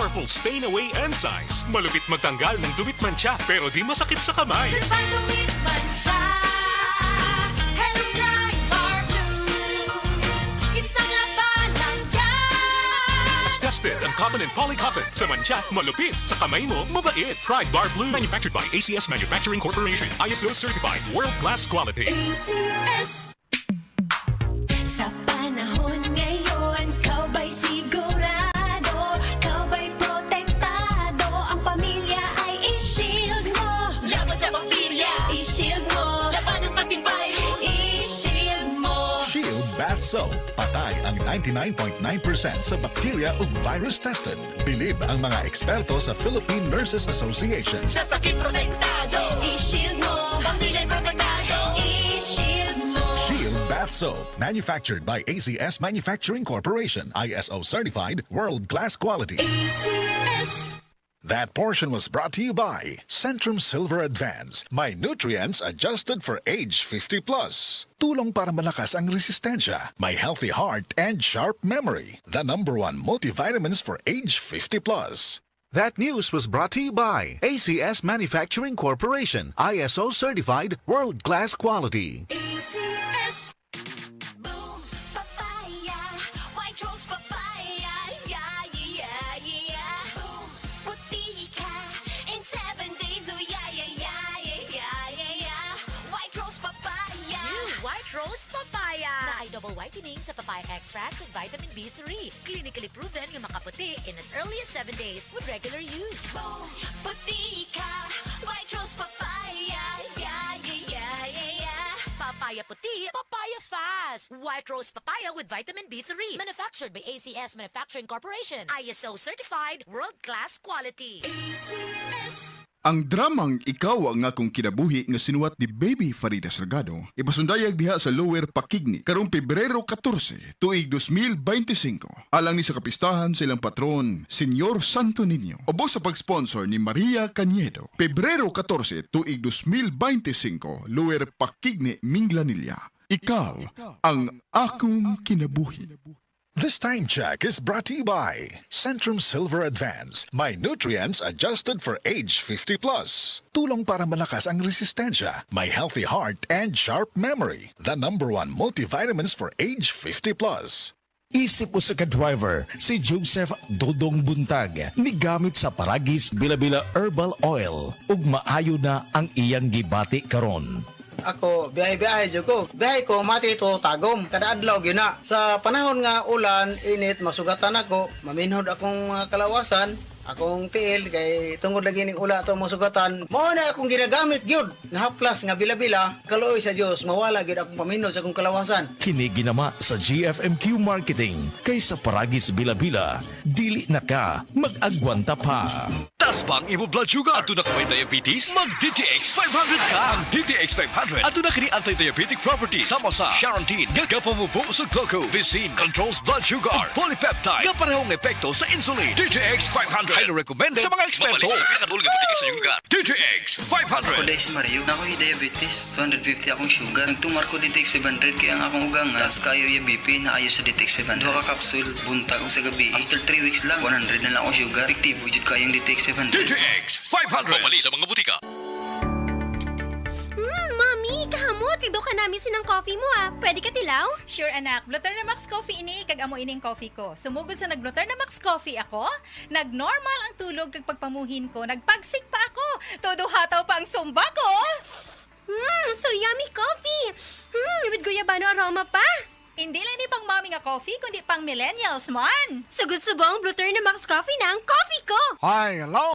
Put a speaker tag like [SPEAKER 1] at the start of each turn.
[SPEAKER 1] powerful stain-away enzymes. Malupit magtanggal ng dumit mancha, pero di masakit sa kamay.
[SPEAKER 2] Goodbye, dumit mancha. Hello, Bright Bar Blue. Isang labanan yan.
[SPEAKER 1] Tested ang cotton and polycotton. Sa mancha, malupit. Sa kamay mo, mabait. Try Bar Blue. Manufactured by ACS Manufacturing Corporation. ISO certified. World-class quality.
[SPEAKER 2] ACS. Sa panahon ngayon, kau ba'y sigurado? Kau ba'y protektado? Ang pamilya ay i-shield mo. Laban sa bakterya, i-shield mo. Laban ng pati virus, i-shield mo.
[SPEAKER 3] Shield Bath Soap. Patay ang 99.9% sa bacteria ug virus tested. Bilib ang mga eksperto sa Philippine Nurses Association.
[SPEAKER 2] Sa sakit protektado, i-shield mo. Pamilya protektado, i-shield mo.
[SPEAKER 3] Shield Bath Soap. Manufactured by ACS Manufacturing Corporation. ISO certified. World-class quality.
[SPEAKER 2] ACS.
[SPEAKER 3] That portion was brought to you by Centrum Silver Advance. My nutrients adjusted for age 50 plus. Tulong para malakas ang resistensya. My healthy heart and sharp memory. The #1 multivitamins for age 50 plus.
[SPEAKER 4] That news was brought to you by ACS Manufacturing Corporation. ISO certified. World-class quality.
[SPEAKER 2] ACS. Boom, papaya, white rose papaya, yeah, yeah, yeah. Boom, puti ka in 7 days, oh yeah, yeah, yeah, yeah, yeah, yeah. White rose papaya.
[SPEAKER 5] New White Rose Papaya na ay double whitening sa papaya extracts and vitamin B3. Clinically proven yung makaputi in as early as 7 days with regular use.
[SPEAKER 2] Boom, puti ka, white rose papaya, yeah, yeah, yeah, yeah, yeah.
[SPEAKER 5] Papaya puti, papaya fast. White Rose Papaya with vitamin B3. Manufactured by ACS Manufacturing Corporation. ISO certified. World-class quality.
[SPEAKER 2] ACS.
[SPEAKER 6] Ang dramang Ikaw ang Akong Kinabuhi nga sinuwat ni Baby Farida Salgado ipasundayag diha sa Lower Pakigni karong Pebrero 14, tuig 2025. Alang ni sa kapistahan sa ilang patron, Senyor Santo Niño. Ubos sa pag-sponsor ni Maria Cañedo. Pebrero 14, tuig 2025, Lower Pakigni, Minglanilla. Ikaw ang Akong Kinabuhi.
[SPEAKER 3] This time check is brought to you by Centrum Silver Advance. My nutrients adjusted for age 50 plus. Tulong para malakas ang resistensya. My healthy heart and sharp memory. The #1 multivitamins for age 50 plus.
[SPEAKER 7] Isip usa ka driver si Joseph Dodong Buntag migamit sa Paragis Bila-Bila Herbal Oil ug maayo na ang iyang gibati karon.
[SPEAKER 8] Ako, biyahe-biyahe dyan ko. Biyahe ko, mati ito tagom. Kada adlaw gina. Sa panahon nga ulan, init, masugatan ako. Maminhod akong kalawasan. Akong tiil, kay tungod lagi ning ula ito masugatan. Mao na akong ginagamit gyud nga haplas nga bila-bila. Kaluoy sa Dios, mawala gyud akong paminhod sa akong kalawasan.
[SPEAKER 7] Kini ginama sa GFMQ Marketing kay sa Paragis Bila-Bila dili na ka mag-agwanta pa.
[SPEAKER 9] Tas bang imo blood sugar? Ato na ka may diabetes? Mag DTX 500 ka! Ang DTX 500 ato na kini anti-diabetic properties sama sa Charantine, gagapamupo sa gluco, Vicine, controls blood sugar, ug polypeptide, nga parehong epekto sa insulin. DTX 500 highly recommended sa mga eksperto. DTX 500.
[SPEAKER 10] Ako dahil si Mario, na ako'y diabetes, 250 akong sugar. Nagtumar ko DTX 500 kaya ang akong ugang tas kayo yung BP na ayos sa DTX 500. Duha ka kapsul, buntag ko sa gabi. After 3 weeks lang, 100 na lang ako sugar. Efektibo jud kayong DTX 500.
[SPEAKER 9] DTX 500. Pamali sa mga butika.
[SPEAKER 11] Mami, kahamot. Ido ka namin sinang coffee mo Pwede ka tilaw?
[SPEAKER 12] Sure anak, Blutter na Max Coffee ini, kag amo ining coffee ko. Sumugod sa nag-Blutter na Max Coffee ako, nag-normal ang tulog kag pagpamuhin ko, nagpagsik pa ako, todo hataw pa ang sumba ko.
[SPEAKER 11] So yummy coffee. With guyabano aroma pa.
[SPEAKER 12] Hindi lang ni pang mami nga coffee, kundi pang millennials man.
[SPEAKER 11] Sugod subong Blutter na Max Coffee na ang coffee ko.
[SPEAKER 13] Hi, hello.